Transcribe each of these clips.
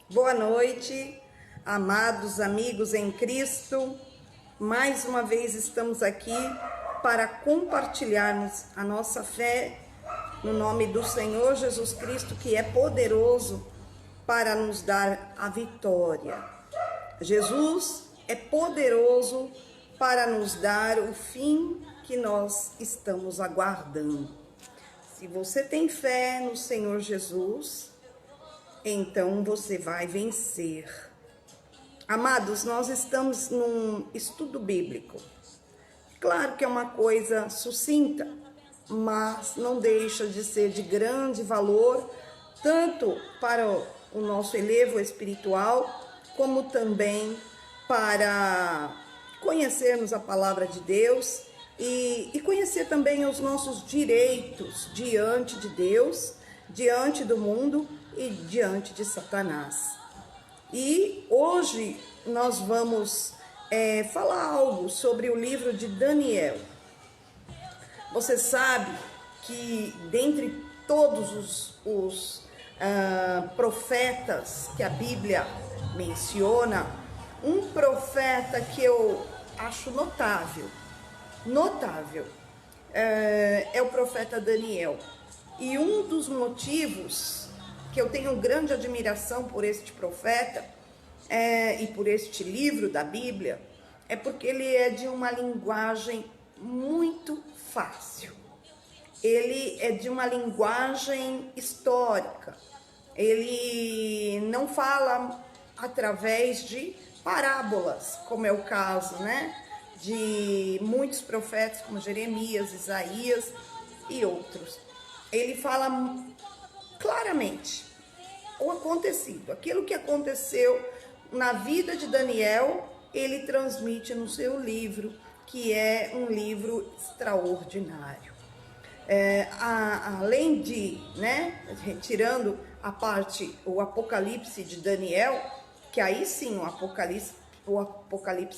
Boa noite, amados amigos em Cristo. Mais uma vez estamos aqui para compartilharmos a nossa fé no nome do Senhor Jesus Cristo, que é poderoso para nos dar a vitória. Jesus é poderoso para nos dar o fim que nós estamos aguardando. Se você tem fé no Senhor Jesus, então você vai vencer. Amados, nós estamos num estudo bíblico. Claro que é uma coisa sucinta, mas não deixa de ser de grande valor, tanto para o nosso elevo espiritual, como também para conhecermos a palavra de Deus e conhecer também os nossos direitos diante de Deus, diante do mundo e diante de Satanás. E hoje nós vamos falar algo sobre o livro de Daniel. Você sabe que dentre todos os profetas que a Bíblia menciona, um profeta que eu acho notável, é o profeta Daniel. E um dos motivos que eu tenho grande admiração por este profeta e por este livro da Bíblia é porque ele é de uma linguagem muito fácil. Ele é de uma linguagem histórica. Ele não fala através de parábolas, como é o caso, de muitos profetas como Jeremias, Isaías e outros. Ele fala claramente o acontecido, aquilo que aconteceu na vida de Daniel, ele transmite no seu livro, que é um livro extraordinário. Além de, retirando a parte, o Apocalipse de Daniel, que aí sim o Apocalipse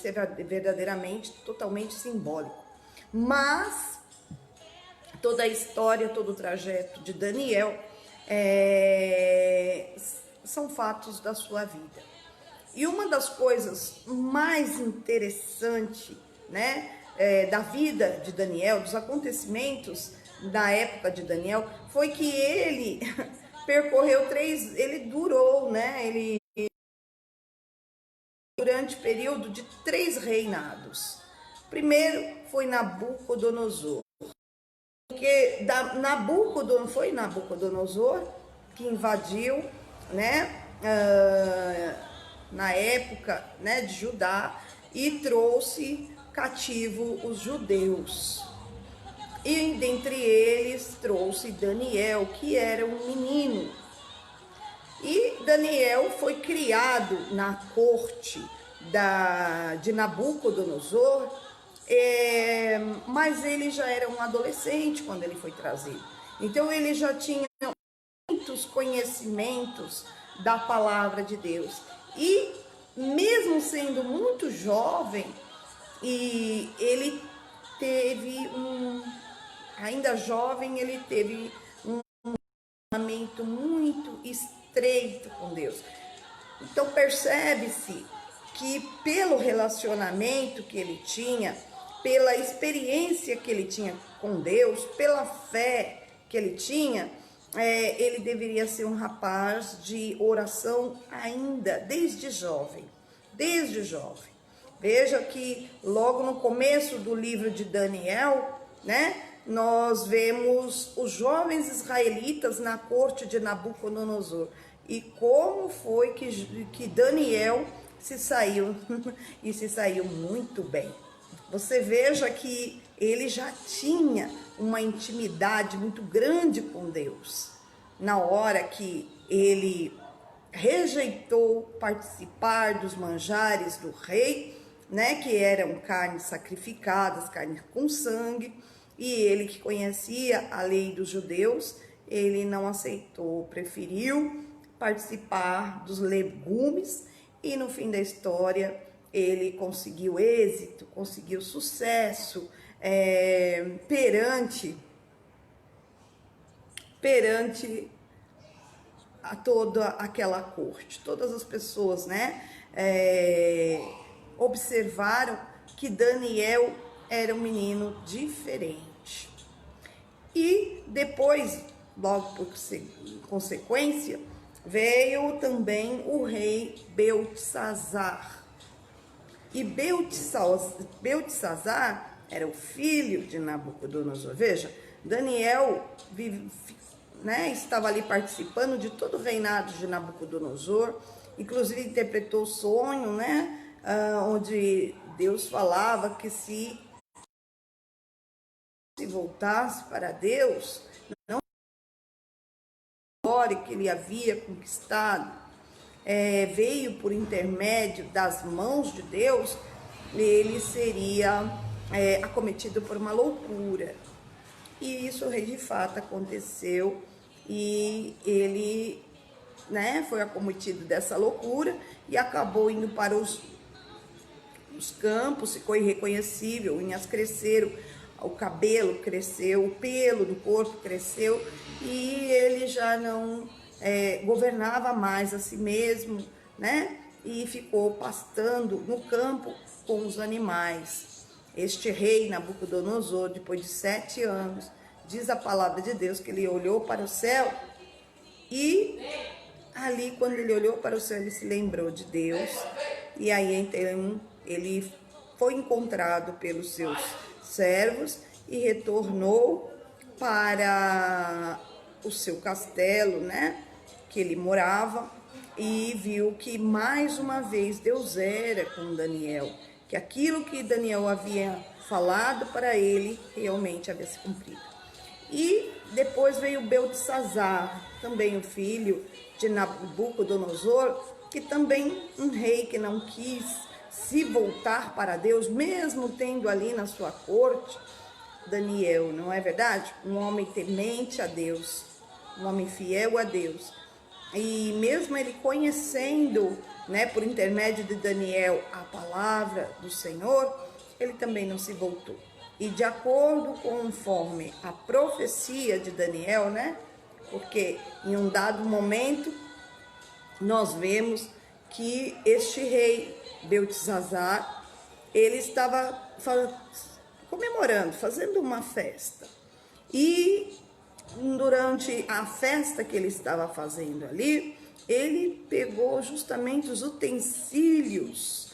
é verdadeiramente, totalmente simbólico. Mas toda a história, todo o trajeto de Daniel são fatos da sua vida. E uma das coisas mais interessantes, da vida de Daniel, dos acontecimentos da época de Daniel, foi que ele percorreu durante o período de 3 reinados. Primeiro foi Nabucodonosor, porque foi Nabucodonosor que invadiu, na época, de Judá, e trouxe cativo os judeus. E dentre eles trouxe Daniel, que era um menino. E Daniel foi criado na corte de Nabucodonosor, mas ele já era um adolescente quando ele foi trazido. Então ele já tinha muitos conhecimentos da palavra de Deus. E mesmo sendo muito jovem, e ele teve ainda jovem, ele teve um relacionamento muito estreito com Deus. Então percebe-se que pelo relacionamento que ele tinha, pela experiência que ele tinha com Deus, pela fé que ele tinha, ele deveria ser um rapaz de oração ainda desde jovem. Veja que logo no começo do livro de Daniel, nós vemos os jovens israelitas na corte de Nabucodonosor. E como foi que Daniel se saiu, e se saiu muito bem. Você veja que ele já tinha uma intimidade muito grande com Deus. Na hora que ele rejeitou participar dos manjares do rei, que eram carnes sacrificadas, carne com sangue, e ele que conhecia a lei dos judeus, ele não aceitou, preferiu participar dos legumes, e no fim da história ele conseguiu êxito, conseguiu sucesso perante a toda aquela corte. Todas as pessoas, né, observaram que Daniel era um menino diferente. E depois, logo por consequência, veio também o rei Beltesazar. E Beltesazar era o filho de Nabucodonosor. Veja, Daniel estava ali participando de todo o reinado de Nabucodonosor, inclusive interpretou o sonho, onde Deus falava que se voltasse para Deus, não glória que ele havia conquistado, veio por intermédio das mãos de Deus, ele seria acometido por uma loucura. E isso de fato aconteceu, e ele foi acometido dessa loucura e acabou indo para os campos, ficou irreconhecível, unhas cresceram, o cabelo cresceu, o pelo do corpo cresceu, e ele já não governava mais a si mesmo, e ficou pastando no campo com os animais. Este rei Nabucodonosor, depois de 7 anos, diz a palavra de Deus que ele olhou para o céu, e ali, quando ele olhou para o céu, ele se lembrou de Deus, e aí então ele foi encontrado pelos seus servos e retornou para o seu castelo, que ele morava, e viu que mais uma vez Deus era com Daniel, que aquilo que Daniel havia falado para ele realmente havia se cumprido. E depois veio Beltesazar, também o filho de Nabucodonosor, que também um rei que não quis se voltar para Deus, mesmo tendo ali na sua corte Daniel, não é verdade? Um homem temente a Deus, um homem fiel a Deus. E mesmo ele conhecendo, por intermédio de Daniel, a palavra do Senhor, ele também não se voltou. E de acordo conforme a profecia de Daniel, porque em um dado momento nós vemos que este rei Beltesazar, ele estava comemorando, fazendo uma festa. E durante a festa que ele estava fazendo ali, ele pegou justamente os utensílios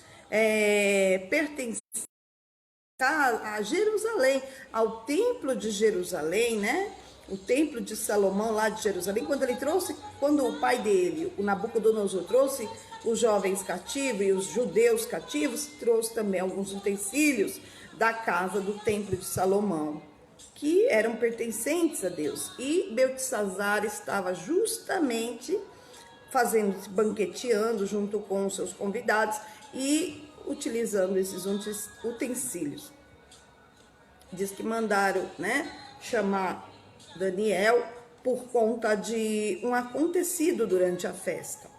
pertencentes a Jerusalém, ao templo de Jerusalém, o templo de Salomão lá de Jerusalém, quando o pai dele, o Nabucodonosor, trouxe os jovens cativos e os judeus cativos, trouxe também alguns utensílios da casa do templo de Salomão, que eram pertencentes a Deus. E Beltesazar estava justamente banqueteando junto com os seus convidados e utilizando esses utensílios. Diz que mandaram, chamar Daniel por conta de um acontecido durante a festa.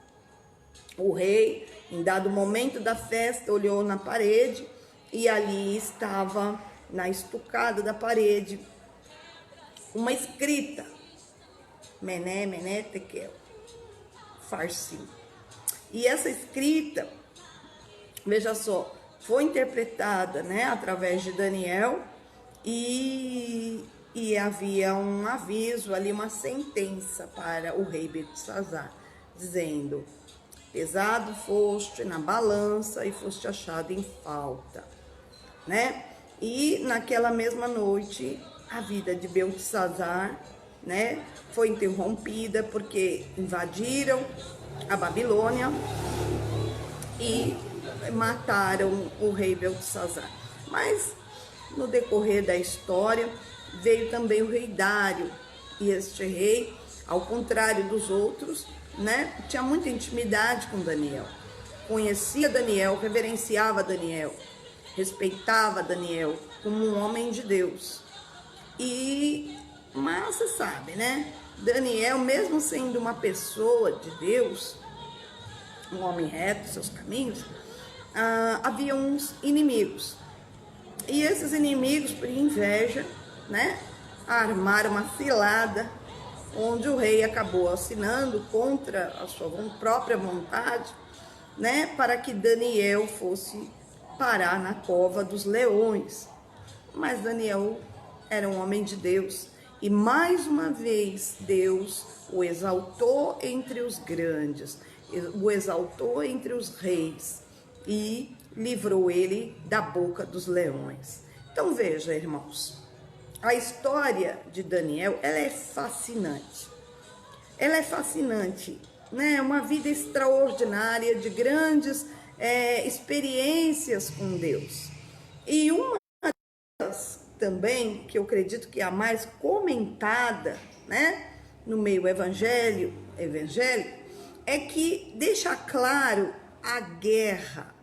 O rei, em dado momento da festa, olhou na parede e ali estava, na estucada da parede, uma escrita: Mené, Mené, Tekel, Farsim. E essa escrita, veja só, foi interpretada, através de Daniel, e havia um aviso ali, uma sentença para o rei Beltesazar, dizendo: pesado foste na balança e foste achado em falta, E naquela mesma noite, a vida de Beltesazar, foi interrompida, porque invadiram a Babilônia e mataram o rei Beltesazar. Mas no decorrer da história veio também o rei Dário, e este rei, ao contrário dos outros, tinha muita intimidade com Daniel, conhecia Daniel, reverenciava Daniel, respeitava Daniel como um homem de Deus. Mas você sabe, Daniel, mesmo sendo uma pessoa de Deus, um homem reto, seus caminhos, havia uns inimigos. E esses inimigos, por inveja, armaram uma cilada onde o rei acabou assinando contra a sua própria vontade, né, para que Daniel fosse parar na cova dos leões. Mas Daniel era um homem de Deus e mais uma vez Deus o exaltou entre os grandes, o exaltou entre os reis e livrou ele da boca dos leões. Então veja, irmãos, a história de Daniel, ela é fascinante. Ela é fascinante, né? Uma vida extraordinária de grandes experiências com Deus. E uma delas também, que eu acredito que é a mais comentada, né, no meio evangélico, é que deixa claro a guerra,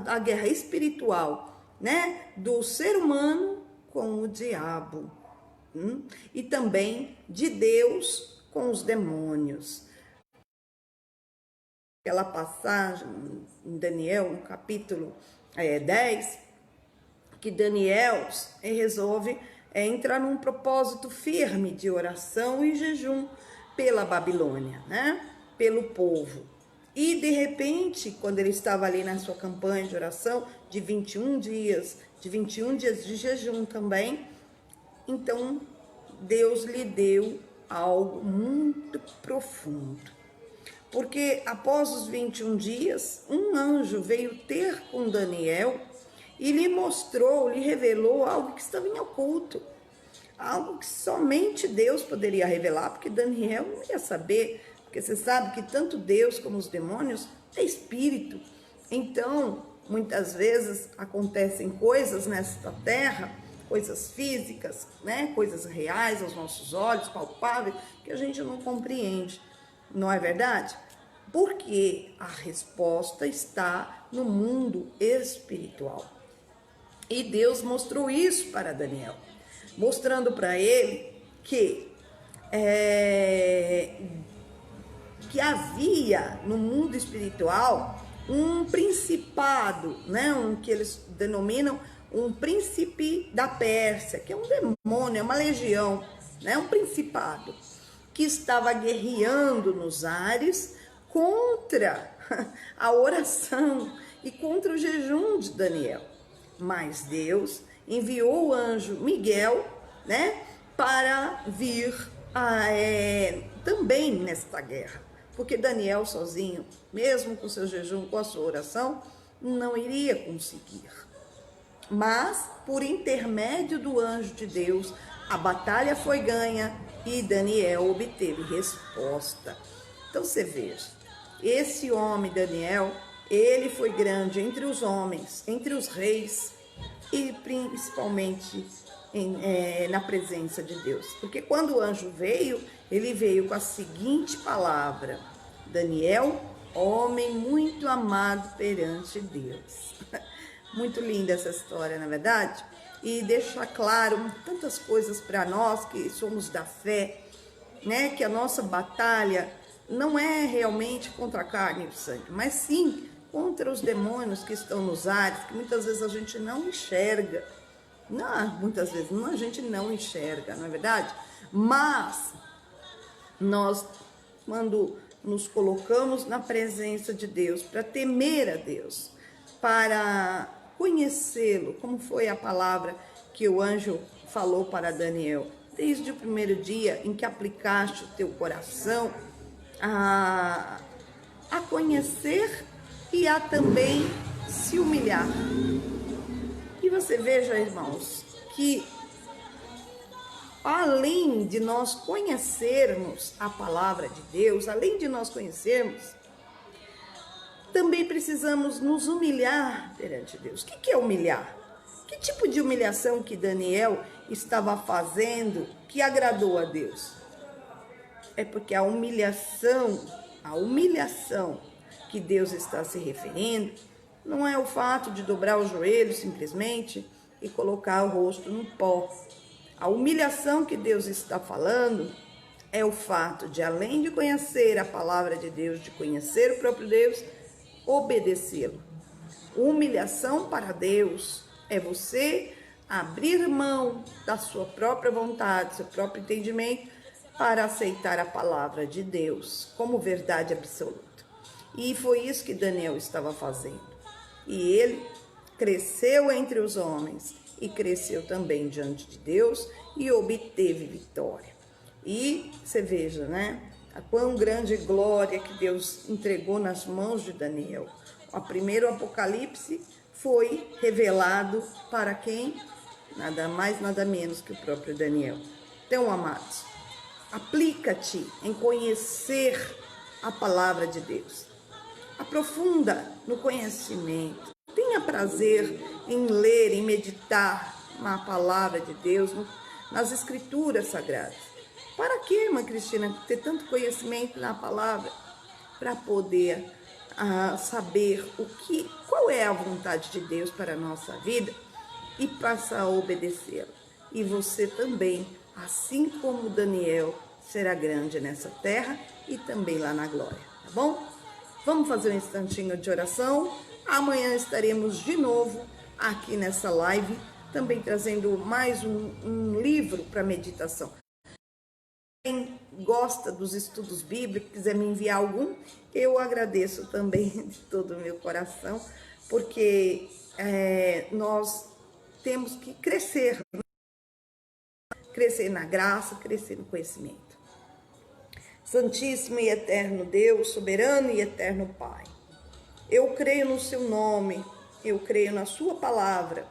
a guerra espiritual, né, do ser humano com o diabo, e também de Deus com os demônios. Aquela passagem em Daniel, no capítulo 10, que Daniel resolve entrar num propósito firme de oração e jejum pela Babilônia, né, pelo povo. E de repente, quando ele estava ali na sua campanha de oração de 21 dias de jejum também, então Deus lhe deu algo muito profundo. Porque após os 21 dias, um anjo veio ter com Daniel e lhe mostrou, lhe revelou algo que estava em oculto. Algo que somente Deus poderia revelar, porque Daniel não ia saber. Porque você sabe que tanto Deus como os demônios é espírito. Então, muitas vezes acontecem coisas nesta terra, coisas físicas, né? Coisas reais aos nossos olhos, palpáveis, que a gente não compreende. Não é verdade? Porque a resposta está no mundo espiritual. E Deus mostrou isso para Daniel, mostrando para ele que havia no mundo espiritual um principado, né? Que eles denominam um príncipe da Pérsia, que é um demônio, é uma legião, né? Um principado que estava guerreando nos ares contra a oração e contra o jejum de Daniel. Mas Deus enviou o anjo Miguel, né, para vir também nesta guerra. Porque Daniel sozinho, mesmo com seu jejum, com a sua oração, não iria conseguir. Mas, por intermédio do anjo de Deus, a batalha foi ganha e Daniel obteve resposta. Então você veja, esse homem Daniel, ele foi grande entre os homens, entre os reis e principalmente na presença de Deus. Porque quando o anjo veio, ele veio com a seguinte palavra: Daniel, homem muito amado perante Deus. Muito linda essa história, na verdade? E deixa claro tantas coisas para nós que somos da fé, né? Que a nossa batalha não é realmente contra a carne e o sangue, mas sim contra os demônios que estão nos ares, que muitas vezes a gente não enxerga. Não, muitas vezes a gente não enxerga, não é verdade? Mas nós, quando nos colocamos na presença de Deus, para temer a Deus, para conhecê-lo, como foi a palavra que o anjo falou para Daniel, desde o primeiro dia em que aplicaste o teu coração a conhecer e a também se humilhar. E você veja, irmãos, que além de nós conhecermos a palavra de Deus, além de nós conhecermos, também precisamos nos humilhar perante Deus. O que é humilhar? Que tipo de humilhação que Daniel estava fazendo que agradou a Deus? É porque a humilhação que Deus está se referindo não é o fato de dobrar os joelhos simplesmente e colocar o rosto no pó. A humilhação que Deus está falando é o fato de, além de conhecer a palavra de Deus, de conhecer o próprio Deus, obedecê-lo. Humilhação para Deus é você abrir mão da sua própria vontade, seu próprio entendimento, para aceitar a palavra de Deus como verdade absoluta. E foi isso que Daniel estava fazendo. E ele cresceu entre os homens e cresceu também diante de Deus e obteve vitória. E você veja, né? A quão grande glória que Deus entregou nas mãos de Daniel. O primeiro Apocalipse foi revelado para quem? Nada mais, nada menos que o próprio Daniel. Então, amados, aplica-te em conhecer a palavra de Deus. Aprofunda no conhecimento. Tenha prazer em ler, em meditar na palavra de Deus, nas escrituras sagradas. Para que, irmã Cristina, ter tanto conhecimento na palavra? Para poder saber qual é a vontade de Deus para a nossa vida e passar a obedecê-la. E você também, assim como Daniel, será grande nessa terra e também lá na glória, tá bom? Vamos fazer um instantinho de oração. Amanhã estaremos de novo aqui nessa live, também trazendo mais um livro para meditação. Quem gosta dos estudos bíblicos, quiser me enviar algum, eu agradeço também de todo o meu coração, porque nós temos que crescer na graça, crescer no conhecimento. Santíssimo e eterno Deus, soberano e eterno Pai, eu creio no seu nome, eu creio na sua palavra,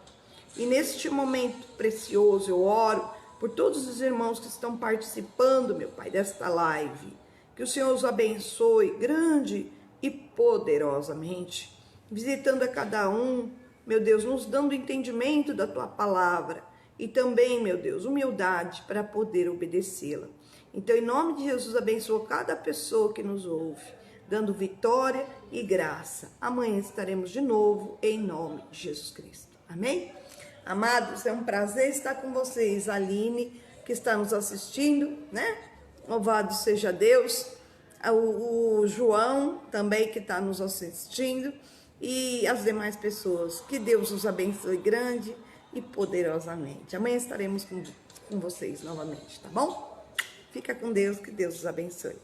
e neste momento precioso eu oro por todos os irmãos que estão participando, meu Pai, desta live. Que o Senhor os abençoe grande e poderosamente, visitando a cada um, meu Deus, nos dando entendimento da tua palavra e também, meu Deus, humildade para poder obedecê-la. Então, em nome de Jesus, abençoa cada pessoa que nos ouve, dando vitória e graça. Amanhã estaremos de novo, em nome de Jesus Cristo. Amém? Amados, é um prazer estar com vocês. Aline, que está nos assistindo, né? Louvado seja Deus. O João, também, que está nos assistindo. E as demais pessoas. Que Deus os abençoe grande e poderosamente. Amanhã estaremos com vocês novamente, tá bom? Fica com Deus, que Deus os abençoe.